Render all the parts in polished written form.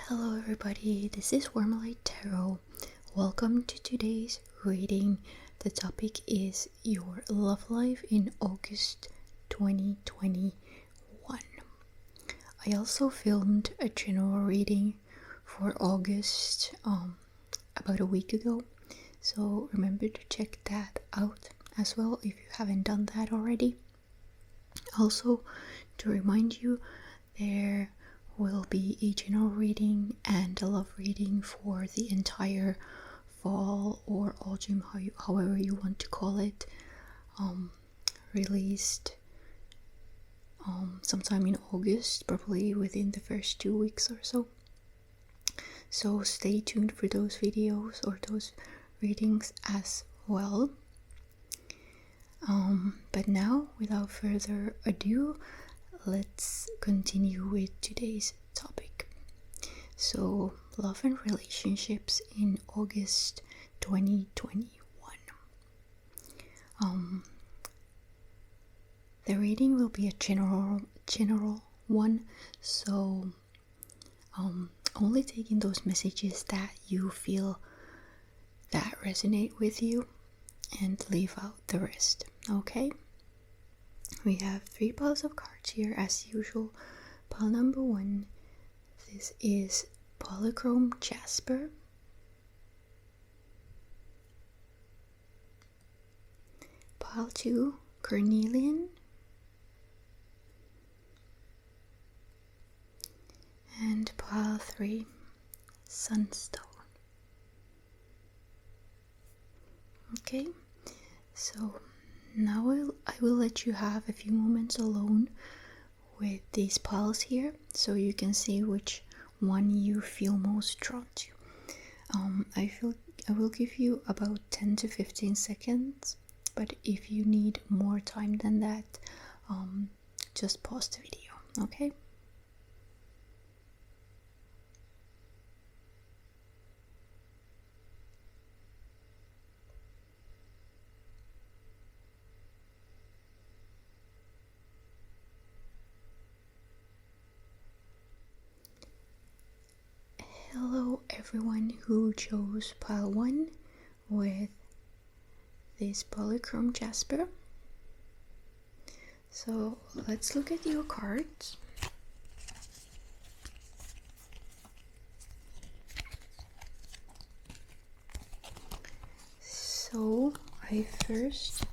Hello everybody, this is Warmlight Tarot. Welcome to today's reading. The topic is your love life in August 2021. I also filmed a general reading for August about a week ago, so remember to check that out as well if you haven't done that already. Also, to remind you, there will be a general reading and a love reading for the entire fall or autumn, however you want to call it, released sometime in August, probably within the first 2 weeks or so. So stay tuned for those videos or those readings as well. But now, without further ado, let's continue with today's topic. So, love and relationships in August 2021. The reading will be a general one, so only taking those messages that you feel that resonate with you and leave out the rest, okay? We have 3 piles of cards here as usual. Pile number 1, this is Polychrome Jasper. Pile 2, Carnelian. And pile 3, Sunstone. Okay, so now I will let you have a few moments alone with these piles here, so you can see which one you feel most drawn to. I will give you about 10 to 15 seconds, but if you need more time than that, just pause the video, okay? Hello everyone who chose pile 1 with this Polychrome Jasper. So let's look at your cards. So I first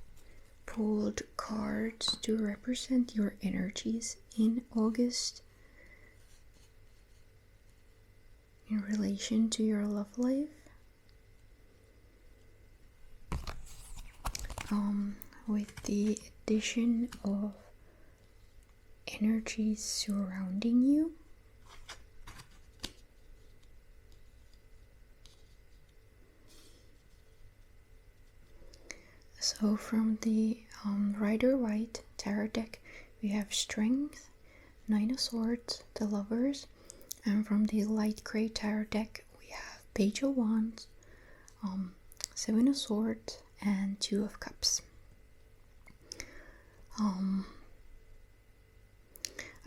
pulled cards to represent your energies in August in relation to your love life. With the addition of energies surrounding you. So from the Rider-Waite tarot deck, we have Strength, 9 of Swords, the Lovers, and from the Light Grey tarot deck, we have Page of Wands, 7 of Swords, and 2 of Cups.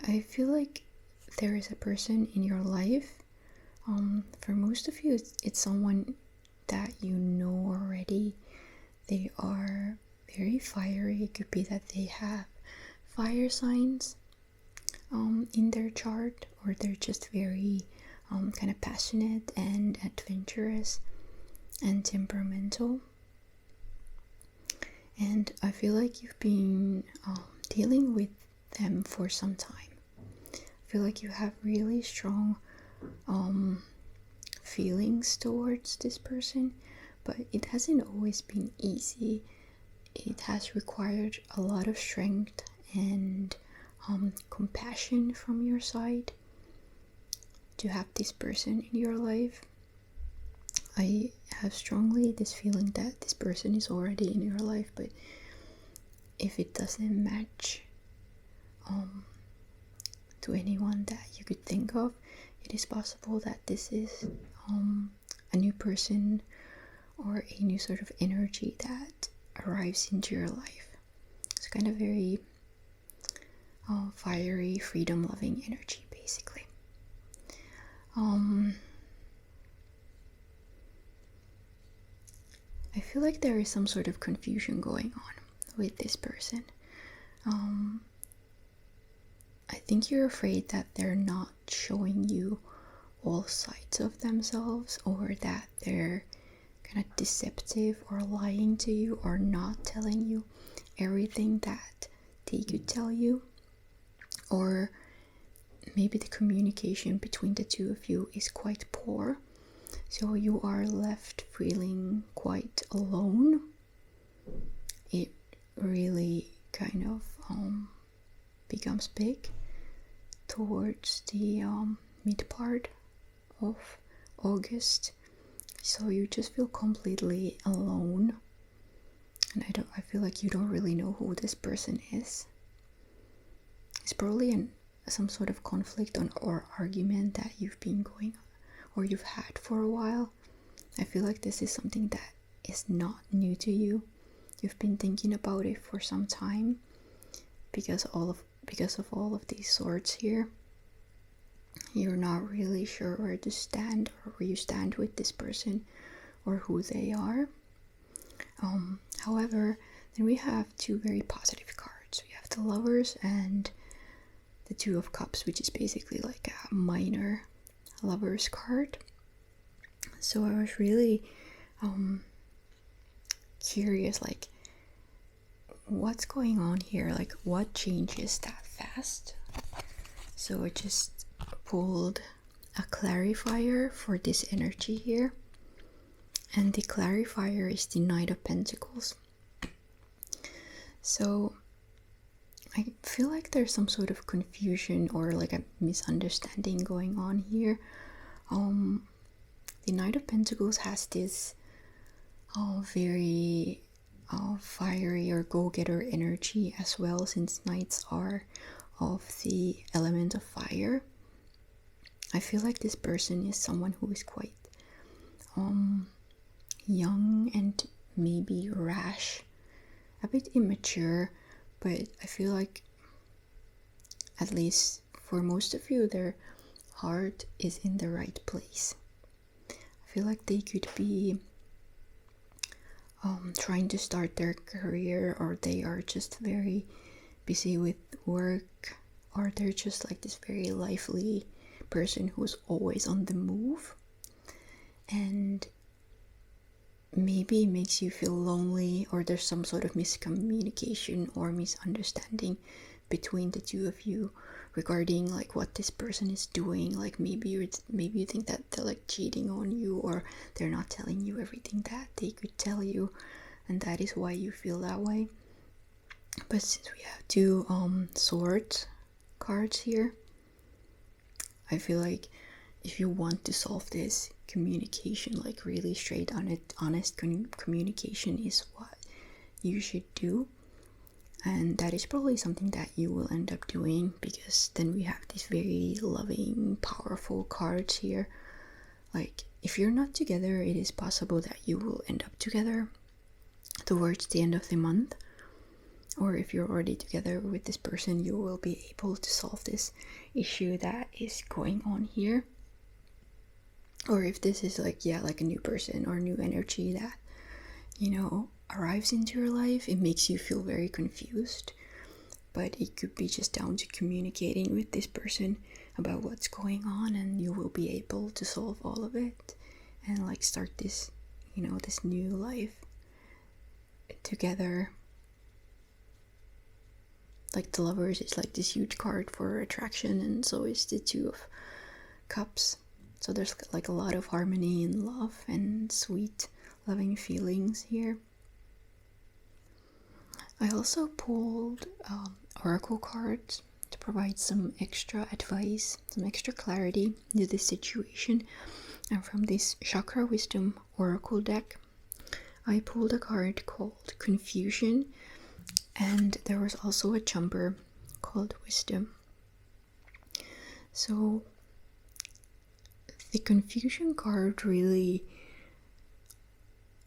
I feel like there is a person in your life. For most of you, it's someone that you know already. They are very fiery. It could be that they have fire signs in their chart, or they're just very kind of passionate and adventurous and temperamental. And I feel like you've been dealing with them for some time. I feel like you have really strong feelings towards this person, but it hasn't always been easy. It has required a lot of strength and compassion from your side to have this person in your life. I have strongly this feeling that this person is already in your life, but if it doesn't match to anyone that you could think of, it is possible that this is a new person or a new sort of energy that arrives into your life. It's kind of very fiery, freedom-loving energy, basically. I feel like there is some sort of confusion going on with this person. I think you're afraid that they're not showing you all sides of themselves, or that they're kind of deceptive or lying to you, or not telling you everything that they could tell you. Or maybe the communication between the two of you is quite poor, so you are left feeling quite alone. It really kind of becomes big towards the mid part of August, so you just feel completely alone, and I feel like you don't really know who this person is. It's probably some sort of conflict or argument that you've been going or you've had for a while. I feel like this is something that is not new to you. You've been thinking about it for some time because of all of these swords here. You're not really sure where to stand, or where you stand with this person, or who they are. However, then we have two very positive cards. We have the Lovers and the Two of Cups, which is basically like a minor Lovers card. So I was really curious, like, what's going on here? Like, what changes that fast? So I just pulled a clarifier for this energy here, and the clarifier is the Knight of Pentacles. So I feel like there's some sort of confusion or like a misunderstanding going on here. The Knight of Pentacles has this very fiery or go-getter energy as well, since knights are of the element of fire. I feel like this person is someone who is quite young and maybe rash, a bit immature, but I feel like, at least for most of you, their heart is in the right place. I feel like they could be trying to start their career, or they are just very busy with work, or they're just like this very lively person who's always on the move, and maybe it makes you feel lonely, or there's some sort of miscommunication or misunderstanding between the two of you regarding like what this person is doing. Like maybe you think that they're like cheating on you, or they're not telling you everything that they could tell you, and that is why you feel that way. But since we have two swords cards here, I feel like if you want to solve this, communication, like really straight honest communication is what you should do. And that is probably something that you will end up doing, because then we have these very loving, powerful cards here. Like, if you're not together, it is possible that you will end up together towards the end of the month. Or if you're already together with this person, you will be able to solve this issue that is going on here. Or if this is like a new person or new energy that, arrives into your life, it makes you feel very confused. But it could be just down to communicating with this person about what's going on, and you will be able to solve all of it and like start this, this new life together. Like the Lovers is like this huge card for attraction, and so is the Two of Cups. So there's like a lot of harmony and love and sweet, loving feelings here. I also pulled oracle cards to provide some extra advice, some extra clarity to this situation. And from this Chakra Wisdom Oracle deck, I pulled a card called Confusion, and there was also a jumper called Wisdom. So the Confusion card really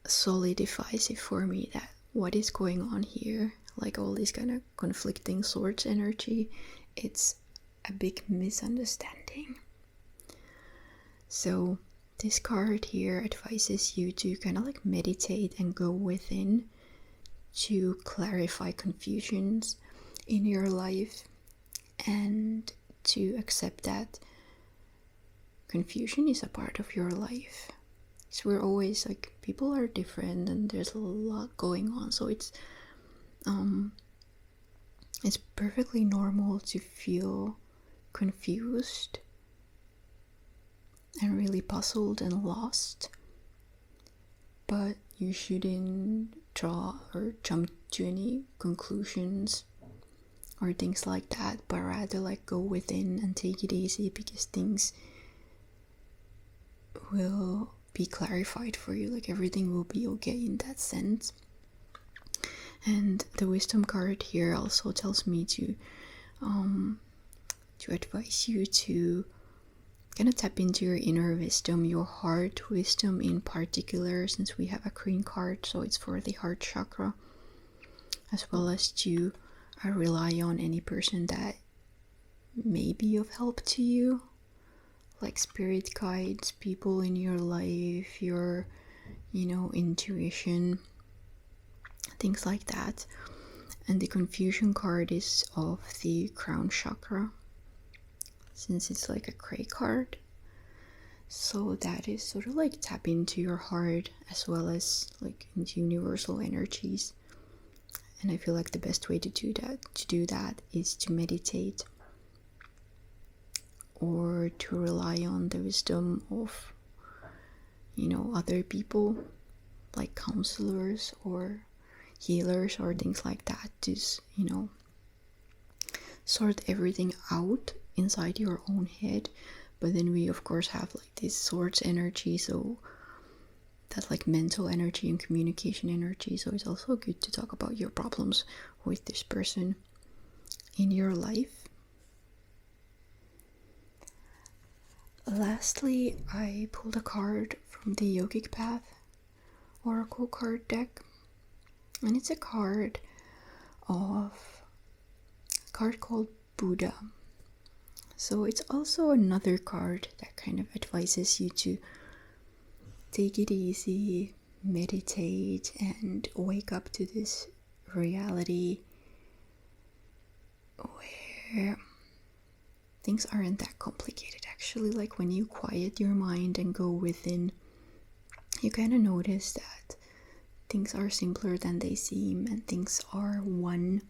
solidifies it for me, that what is going on here, like all this kind of conflicting swords energy, it's a big misunderstanding. So this card here advises you to kind of like meditate and go within to clarify confusions in your life and to accept that confusion is a part of your life. So we're always like, people are different and there's a lot going on, so it's perfectly normal to feel confused and really puzzled and lost, but you shouldn't draw or jump to any conclusions or things like that, but rather like go within and take it easy, because things will be clarified for you. Like everything will be okay in that sense. And the wisdom card here also tells me to advise you to kind of tap into your inner wisdom, your heart wisdom in particular, since we have a green card, so it's for the heart chakra, as well as to rely on any person that may be of help to you, like spirit guides, people in your life, your intuition, things like that. And the confusion card is of the crown chakra, since it's like a gray card. So that is sort of like tap into your heart as well as like into universal energies. And I feel like the best way to do that is to meditate or to rely on the wisdom of other people, like counselors or healers or things like that, to sort everything out inside your own head. But then we of course have like this swords energy, so that's like mental energy and communication energy, so it's also good to talk about your problems with this person in your life. Lastly, I pulled a card from the Yogic Path Oracle card deck, and it's a card called Buddha. So it's also another card that kind of advises you to take it easy, meditate, and wake up to this reality where things aren't that complicated actually. Like when you quiet your mind and go within, you kind of notice that things are simpler than they seem and things are one.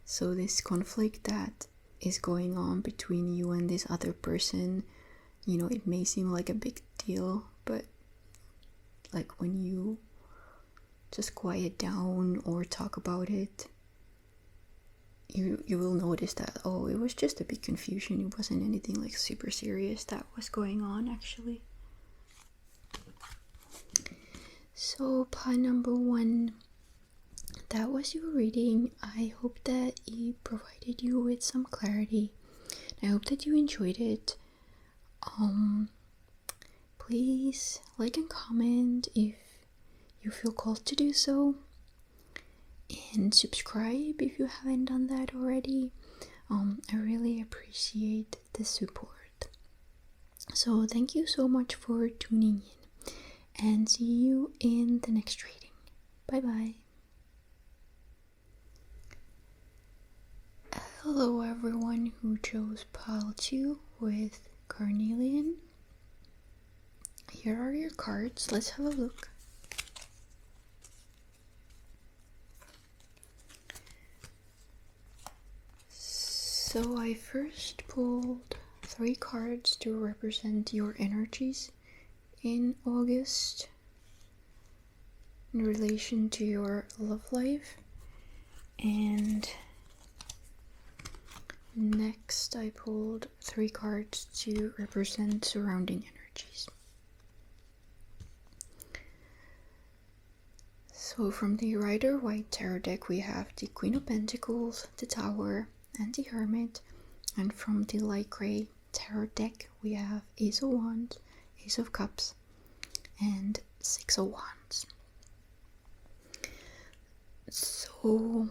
So this conflict that is going on between you and this other person, it may seem like a big deal, but like when you just quiet down or talk about it, you will notice that, oh, it was just a big confusion. It wasn't anything like super serious that was going on actually. So pile number 1, that was your reading. I hope that it provided you with some clarity. I hope that you enjoyed it. Please like and comment if you feel called to do so, and subscribe if you haven't done that already. I really appreciate the support. So thank you so much for tuning in, and see you in the next reading. Bye bye. Hello everyone who chose pile 2 with Carnelian. Here are your cards. Let's have a look. So I first pulled 3 cards to represent your energies in August in relation to your love life, and next I pulled 3 cards to represent surrounding energies. So from the Rider-Waite tarot deck we have the Queen of Pentacles, the Tower, and the Hermit. And from the light gray tarot deck we have Ace of Wands, Ace of Cups, and Six of Wands. So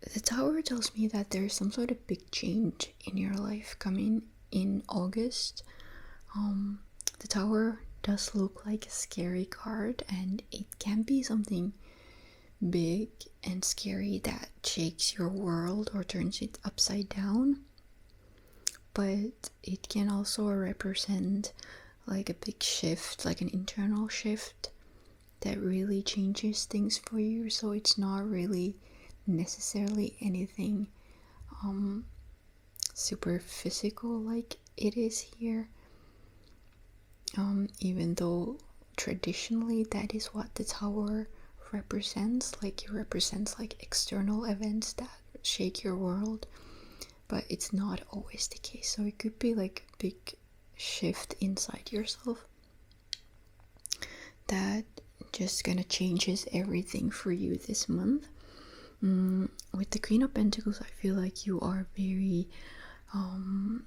the Tower tells me that there's some sort of big change in your life coming in August. The Tower does look like a scary card, and it can be something big and scary that shakes your world or turns it upside down. But it can also represent like a big shift, like an internal shift that really changes things for you. So it's not really necessarily anything super physical like it is here, even though traditionally that is what the Tower represents. Like it represents like external events that shake your world, but it's not always the case. So it could be like a big shift inside yourself that just kind of changes everything for you this month. With the Queen of Pentacles, I feel like you are very kind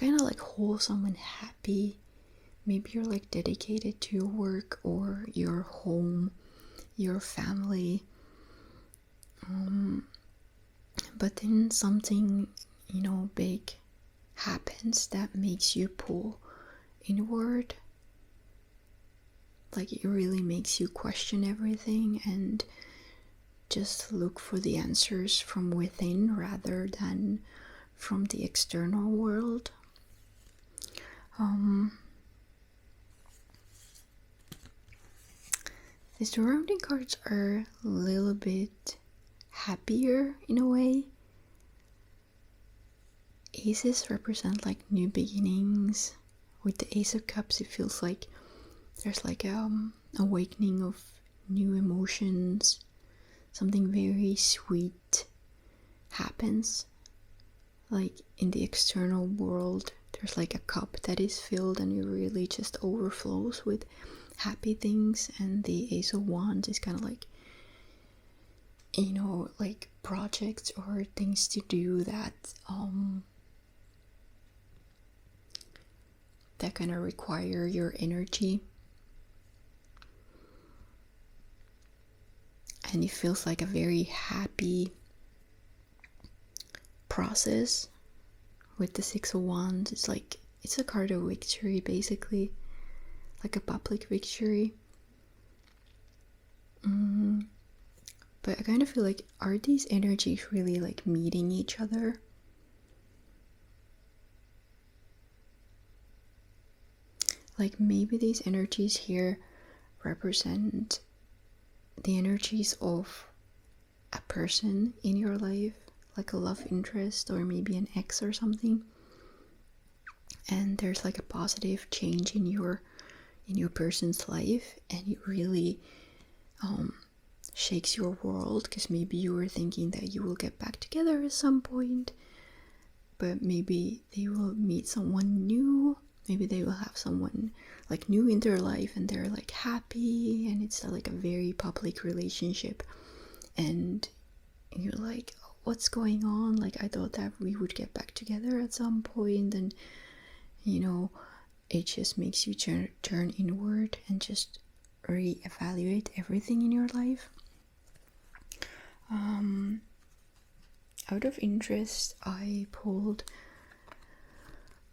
of like wholesome and happy. Maybe you're like dedicated to your work or your home, your family. But then something, big happens that makes you pull inward. Like it really makes you question everything and just look for the answers from within rather than from the external world. The surrounding cards are a little bit happier in a way. Aces represent like new beginnings. With the Ace of Cups, it feels like there's like awakening of new emotions. Something very sweet happens. Like in the external world, there's like a cup that is filled and it really just overflows with happy things. And the Ace of Wands is kind of like, like projects or things to do that that kind of require your energy. And it feels like a very happy process. With the Six of Wands, it's a card of victory, basically, like a public victory. But I kind of feel like, are these energies really like meeting each other? Like maybe these energies here represent the energies of a person in your life, like a love interest or maybe an ex or something, and there's like a positive change in your person's life, and it really shakes your world, because maybe you were thinking that you will get back together at some point, but maybe they will meet someone new. Maybe they will have someone like new in their life and they're like happy, and it's like a very public relationship, and you're like, oh, what's going on? Like I thought that we would get back together at some point, and it just makes you turn inward and just reevaluate everything in your life. Out of interest, I pulled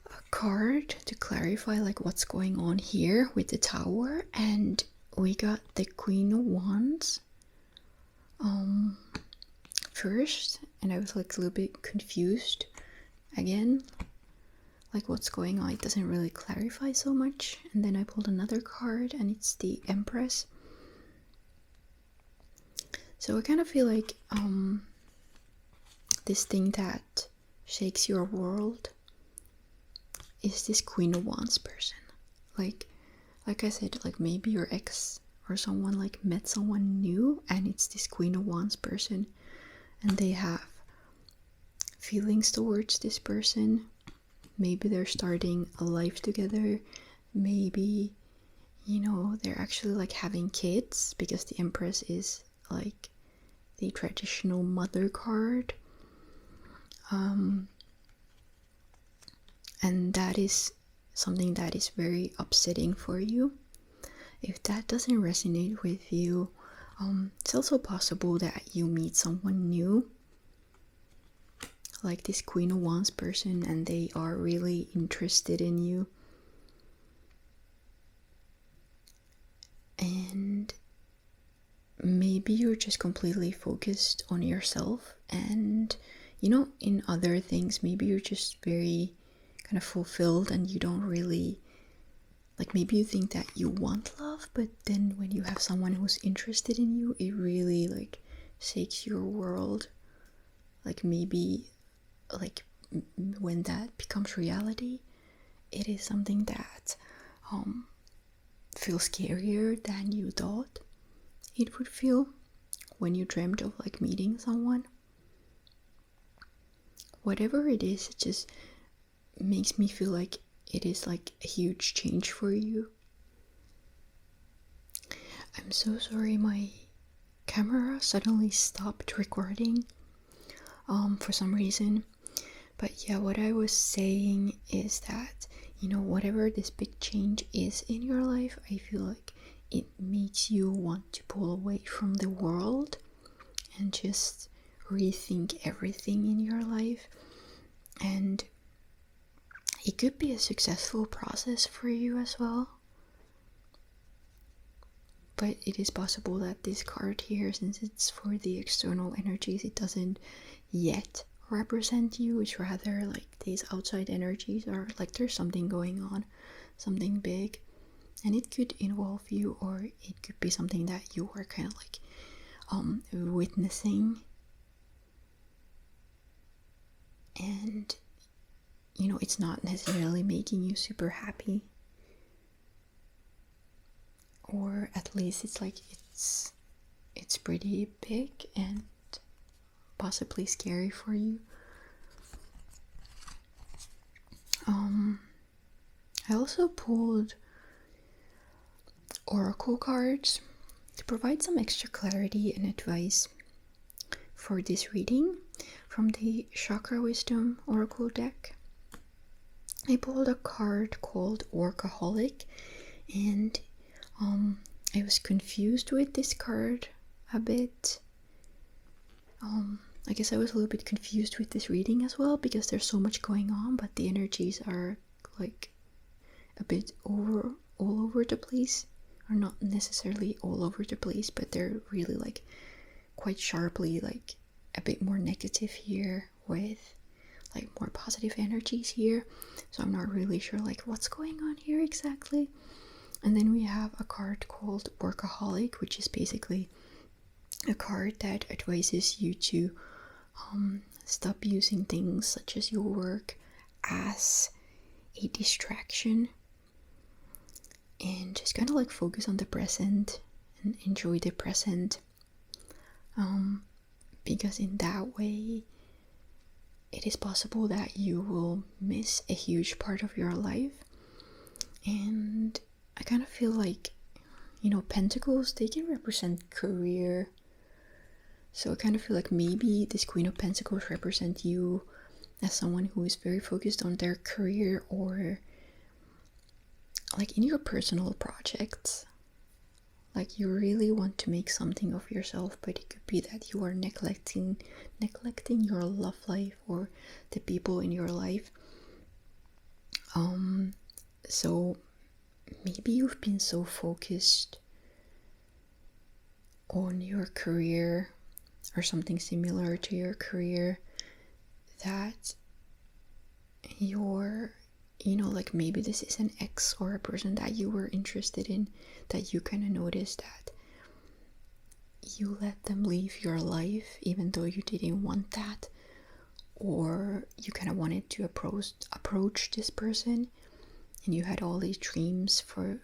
a card to clarify like what's going on here with the Tower, and we got the Queen of Wands first, and I was like a little bit confused again, like what's going on. It doesn't really clarify so much. And then I pulled another card, and it's the Empress. So I kind of feel like this thing that shakes your world is this Queen of Wands person. Like I said, like maybe your ex or someone like met someone new, and it's this Queen of Wands person, and they have feelings towards this person. Maybe they're starting a life together. Maybe, they're actually like having kids, because the Empress is like the traditional mother card. And that is something that is very upsetting for you. If that doesn't resonate with you, It's also possible that you meet someone new, like this Queen of Wands person, and they are really interested in you. And maybe you're just completely focused on yourself, and in other things, maybe you're just very kind of fulfilled, and you don't really, like, maybe you think that you want love, but then when you have someone who's interested in you, it really like shakes your world. Like, maybe like when that becomes reality, it is something that feels scarier than you thought it would feel when you dreamt of like meeting someone. Whatever it is, it just makes me feel like it is like a huge change for you. I'm so sorry, my camera suddenly stopped recording for some reason. But yeah, what I was saying is that, whatever this big change is in your life, I feel like it makes you want to pull away from the world and just rethink everything in your life. And it could be a successful process for you as well. But it is possible that this card here, since it's for the external energies, it doesn't yet represent you. It's rather like these outside energies are like there's something going on, something big, and it could involve you, or it could be something that you are kind of like witnessing. And it's not necessarily making you super happy, or at least it's like it's pretty big and possibly scary for you. I also pulled oracle cards to provide some extra clarity and advice for this reading from the Chakra Wisdom Oracle deck. I pulled a card called Workaholic, and I was confused with this card a bit. I guess I was a little bit confused with this reading as well, because there's so much going on, but the energies are like a bit all over the place, or not necessarily all over the place, but they're really like quite sharply like a bit more negative here with like more positive energies here. So I'm not really sure like what's going on here exactly. And then we have a card called Workaholic, which is basically a card that advises you to stop using things such as your work as a distraction, and just kind of like focus on the present and enjoy the present, because in that way it is possible that you will miss a huge part of your life. And I kind of feel like, pentacles, they can represent career. So I kind of feel like maybe this Queen of Pentacles represent you as someone who is very focused on their career, or like in your personal projects. Like you really want to make something of yourself, but it could be that you are neglecting your love life or the people in your life. So maybe you've been so focused on your career or something similar to your career that you're, like maybe this is an ex or a person that you were interested in, that you kind of noticed that you let them leave your life even though you didn't want that, or you kind of wanted to approach this person, and you had all these dreams for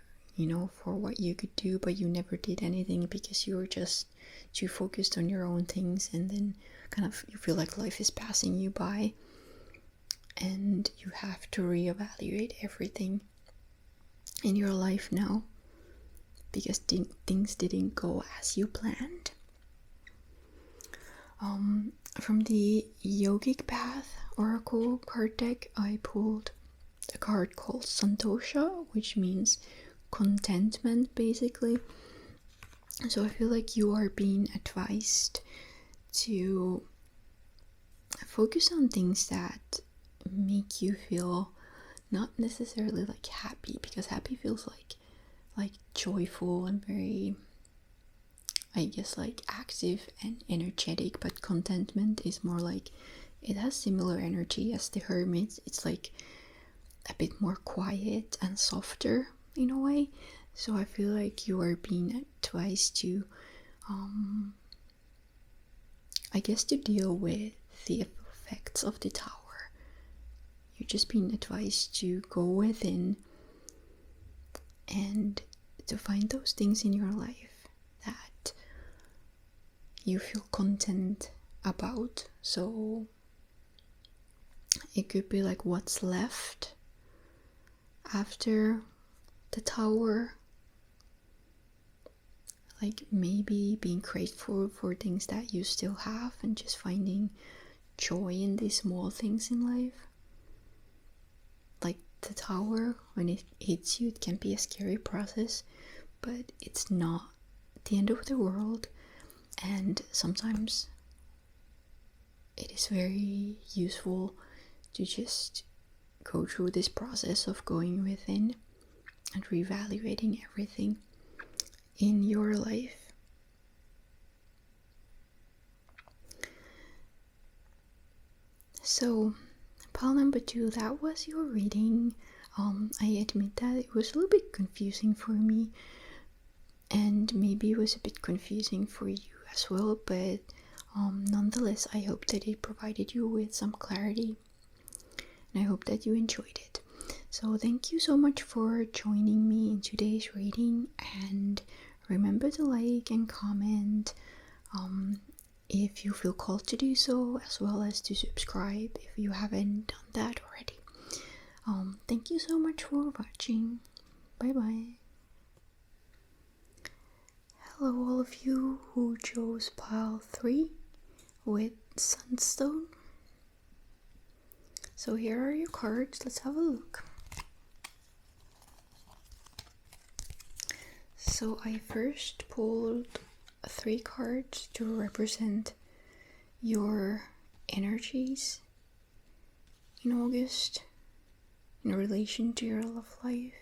what you could do, but you never did anything because you were just too focused on your own things, and then kind of you feel like life is passing you by and you have to reevaluate everything in your life now because things didn't go as you planned. From the Yogic Path Oracle card deck, I pulled a card called Santosha, which means contentment basically. So I feel like you are being advised to focus on things that make you feel not necessarily like happy, because happy feels like joyful and very, I guess, like active and energetic, but contentment is more like, it has similar energy as the hermit. It's like a bit more quiet and softer in a way. So I feel like you are being advised to I guess to deal with the effects of the tower. You're just being advised to go within and to find those things in your life that you feel content about. So it could be like what's left after the tower, like maybe being grateful for things that you still have and just finding joy in these small things in life. Like the tower, when it hits you, it can be a scary process, but it's not the end of the world. And sometimes it is very useful to just go through this process of going within and reevaluating everything in your life. So pile number 2, that was your reading. I admit that it was a little bit confusing for me, and maybe it was a bit confusing for you as well, but nonetheless, I hope that it provided you with some clarity, and I hope that you enjoyed it. So thank you so much for joining me in today's reading, and remember to like and comment if you feel called to do so, as well as to subscribe if you haven't done that already. Thank you so much for watching. Bye bye. Hello all of you who chose pile 3 with Sunstone. So here are your cards, let's have a look. So I first pulled 3 cards to represent your energies in August in relation to your love life.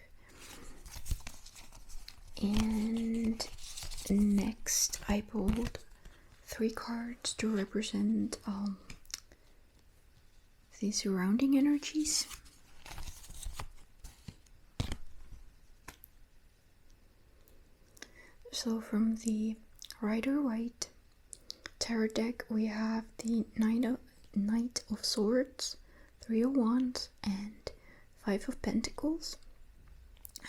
And next I pulled 3 cards to represent the surrounding energies. So from the Rider-Waite tarot deck, we have the Knight of Swords, 3 of Wands, and 5 of Pentacles.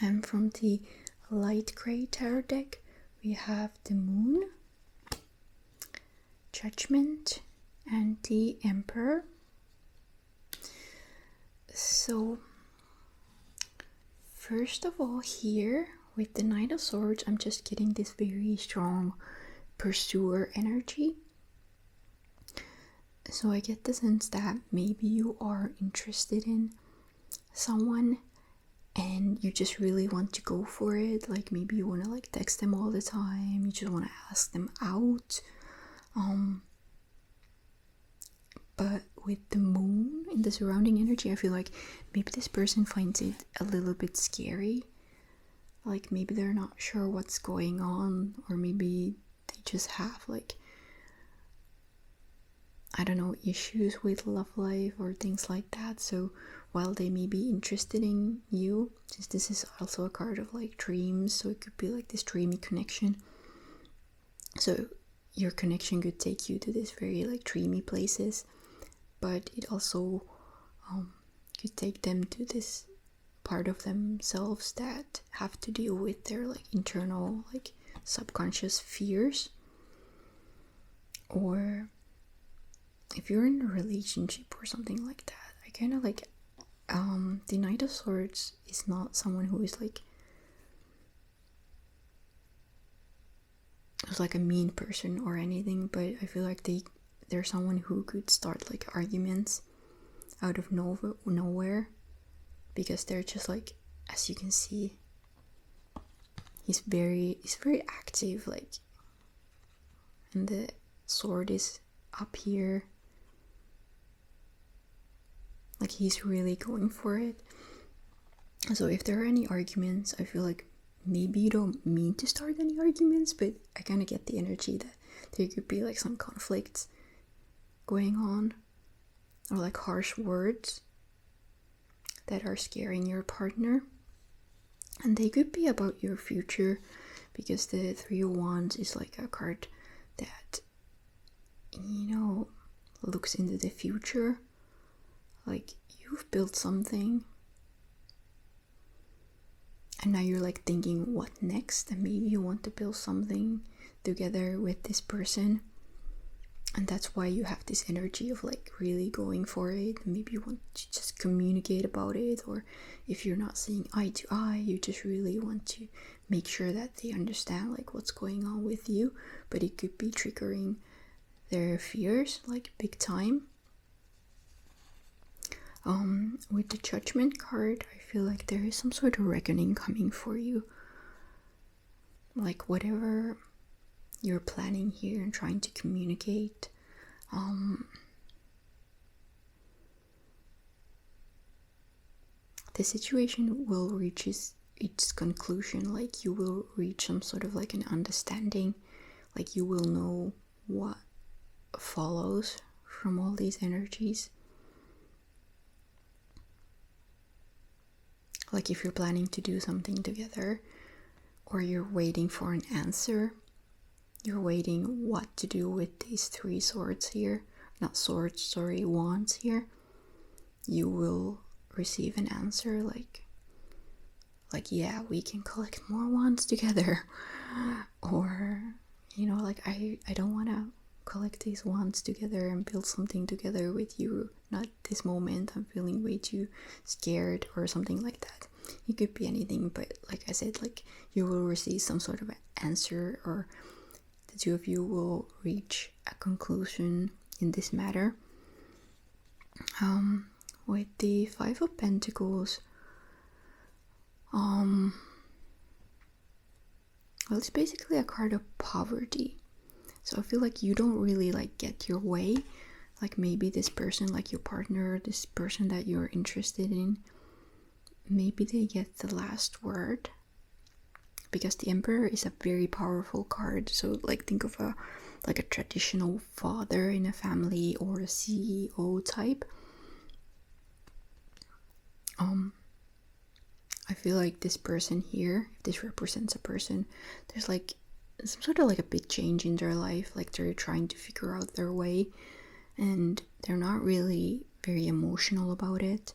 And from the light grey tarot deck, we have the Moon, Judgment, and the Emperor. So first of all, here with the Knight of Swords, I'm just getting this very strong pursuer energy. So I get the sense that maybe you are interested in someone and you just really want to go for it. Like maybe you want to like text them all the time, you just want to ask them out. But with the Moon in the surrounding energy, I feel like maybe this person finds it a little bit scary. Like maybe they're not sure what's going on, or maybe they just have like, I don't know, issues with love life or things like that. So while they may be interested in you, since this is also a card of like dreams, so it could be like this dreamy connection. So your connection could take you to these very like dreamy places, but it also could take them to this part of themselves that have to deal with their like internal like subconscious fears. Or if you're in a relationship or something like that, I kind of like the Knight of Swords is not someone who is like a mean person or anything, but I feel like they're someone who could start like arguments out of nowhere, because they're just like, as you can see, he's very active, like, and the sword is up here. Like, he's really going for it. So if there are any arguments, I feel like maybe you don't mean to start any arguments, but I kind of get the energy that there could be like some conflicts going on, or like harsh words that are scaring your partner. And they could be about your future, because the Three of Wands is like a card that, you know, looks into the future. Like, you've built something, and now you're like thinking what next, and maybe you want to build something together with this person, and that's why you have this energy of like really going for it. Maybe you want to just communicate about it, or if you're not seeing eye to eye, you just really want to make sure that they understand like what's going on with you. But it could be triggering their fears like big time. With the Judgment card, I feel like there is some sort of reckoning coming for you. Like, whatever you're planning here and trying to communicate, the situation will reach its conclusion. Like, you will reach some sort of like an understanding. Like, you will know what follows from all these energies. Like, if you're planning to do something together, or you're waiting for an answer, you're waiting what to do with these three swords here, not swords, sorry, wands here, you will receive an answer like yeah, we can collect more wands together. Or, you know, like, I don't want to collect these wands together and build something together with you, not this moment, I'm feeling way too scared, or something like that. It could be anything, but like I said, like, you will receive some sort of answer, or the two of you will reach a conclusion in this matter. With the Five of Pentacles, well, it's basically a card of poverty. So I feel like you don't really like get your way. Like, maybe this person, like your partner, this person that you're interested in, maybe they get the last word, because the Emperor is a very powerful card. So like, think of a traditional father in a family, or a CEO type. I feel like this person here, if this represents a person, there's like some sort of like a big change in their life. Like, they're trying to figure out their way, and they're not really very emotional about it.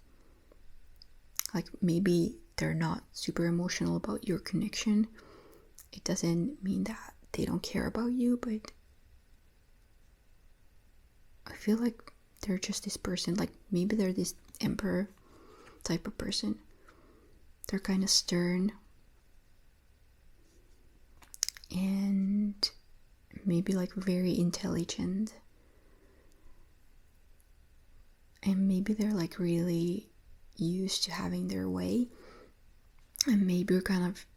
Like, maybe they're not super emotional about your connection. It doesn't mean that they don't care about you, but I feel like they're just this person. Like, maybe they're this Emperor type of person. They're kind of stern, and maybe like very intelligent, and maybe they're like really used to having their way, and maybe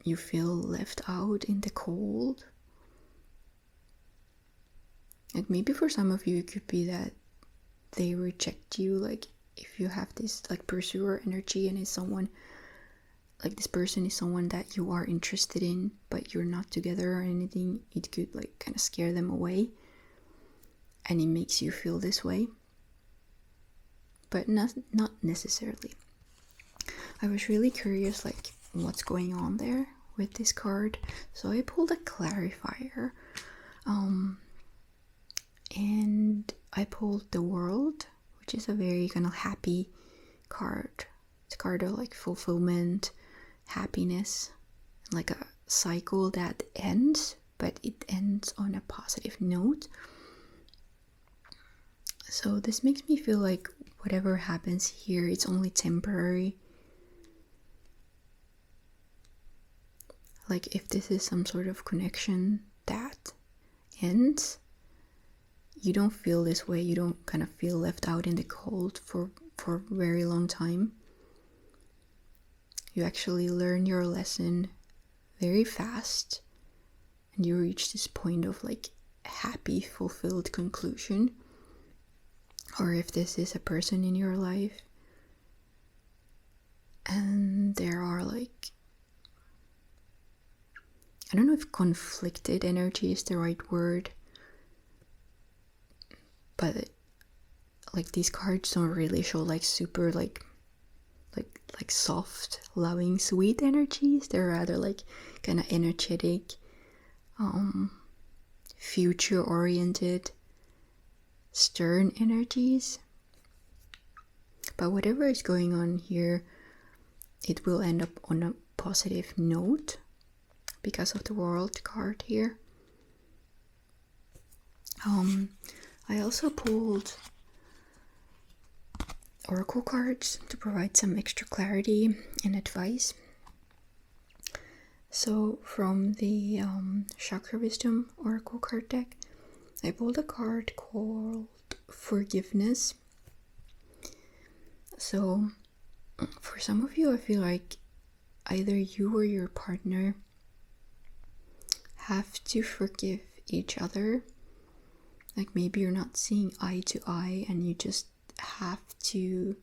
you feel left out in the cold. Like, maybe for some of you it could be that they reject you. Like, if you have this like pursuer energy, and it's someone like, this person is someone that you are interested in, but you're not together or anything, it could like kind of scare them away, and it makes you feel this way, but not necessarily. I was really curious like what's going on there with this card, so I pulled a clarifier, and I pulled the World, which is a very kind of happy card. It's a card of like fulfillment, happiness, and like a cycle that ends, but it ends on a positive note. So this makes me feel like whatever happens here, it's only temporary. Like, if this is some sort of connection that ends, you don't feel this way. You don't kind of feel left out in the cold for a very long time. You actually learn your lesson very fast and you reach this point of like happy, fulfilled conclusion, or if this is a person in your life and there are like, I don't know if conflicted energy is the right word, but like these cards don't really show like super like soft, loving, sweet energies. They're rather like kind of energetic, future oriented, stern energies. But whatever is going on here, it will end up on a positive note because of the World card here. I also pulled oracle cards to provide some extra clarity and advice. So from the Chakra Wisdom oracle card deck, I pulled a card called Forgiveness. So for some of you, I feel like either you or your partner have to forgive each other. Like maybe you're not seeing eye to eye and you just have to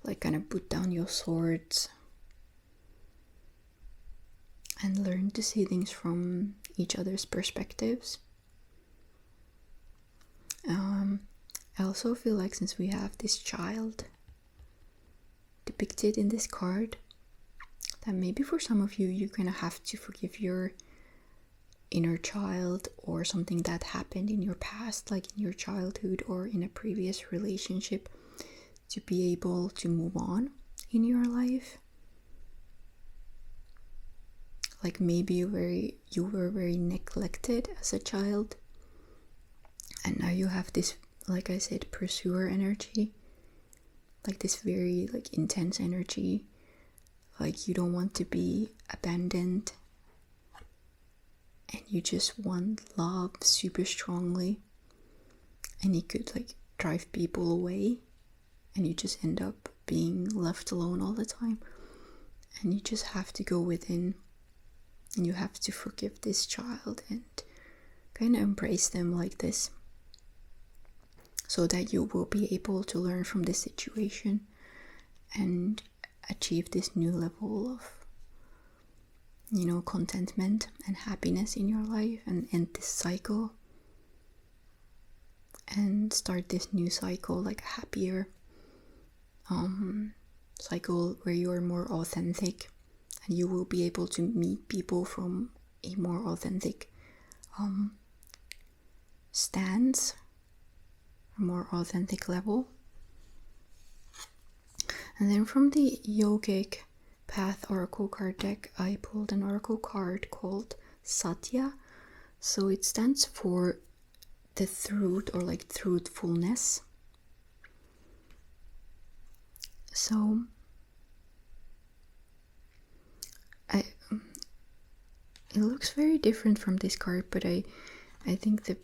like kind of put down your swords and learn to see things from each other's perspectives. I also feel like since we have this child depicted in this card, that maybe for some of you, you're gonna have to forgive your inner child or something that happened in your past, like in your childhood or in a previous relationship, to be able to move on in your life. Like maybe you were very neglected as a child, and now you have this, like I said, pursuer energy, like this very like intense energy, like you don't want to be abandoned and you just want love super strongly, and it could like drive people away and you just end up being left alone all the time, and you just have to go within and you have to forgive this child and kind of embrace them like this, so that you will be able to learn from this situation and achieve this new level of, you know, contentment and happiness in your life, and end this cycle and start this new cycle, like a happier cycle where you are more authentic and you will be able to meet people from a more authentic stance, a more authentic level. And then from the Yogic Path Oracle card deck, I pulled an oracle card called Satya. So it stands for the truth, or like truthfulness. So it looks very different from this card, but I think the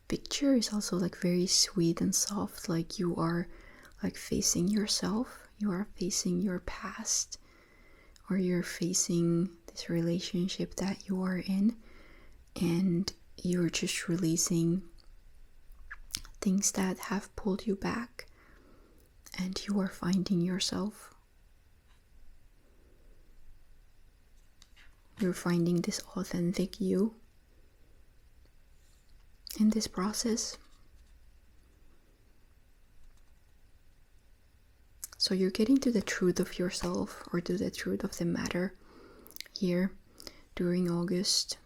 picture is also like very sweet and soft, like you are like facing yourself, you are facing your past, or you're facing this relationship that you are in, and you're just releasing things that have pulled you back, and you are finding yourself. You're finding this authentic you in this process. So you're getting to the truth of yourself, or to the truth of the matter here during August.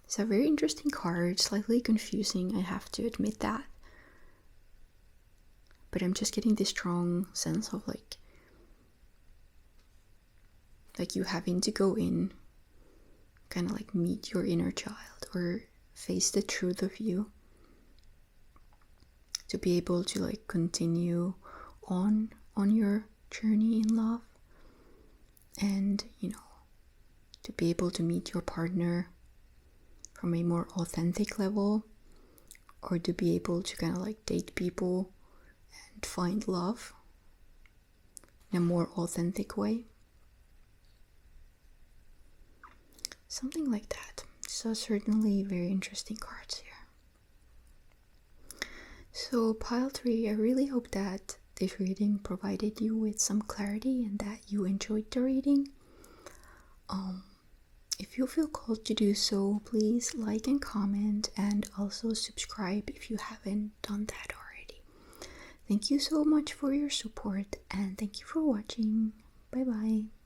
It's a very interesting card, slightly confusing, I have to admit that. But I'm just getting this strong sense of like you having to go in, kind of like meet your inner child or face the truth of you, to be able to like continue on your journey in love, and you know, to be able to meet your partner from a more authentic level, or to be able to kind of like date people and find love in a more authentic way. something like that. So certainly very interesting cards here. So pile 3, I really hope that this reading provided you with some clarity and that you enjoyed the reading. If you feel called to do so, please like and comment, and also subscribe if you haven't done that already. Thank you so much for your support, and thank you for watching. Bye bye.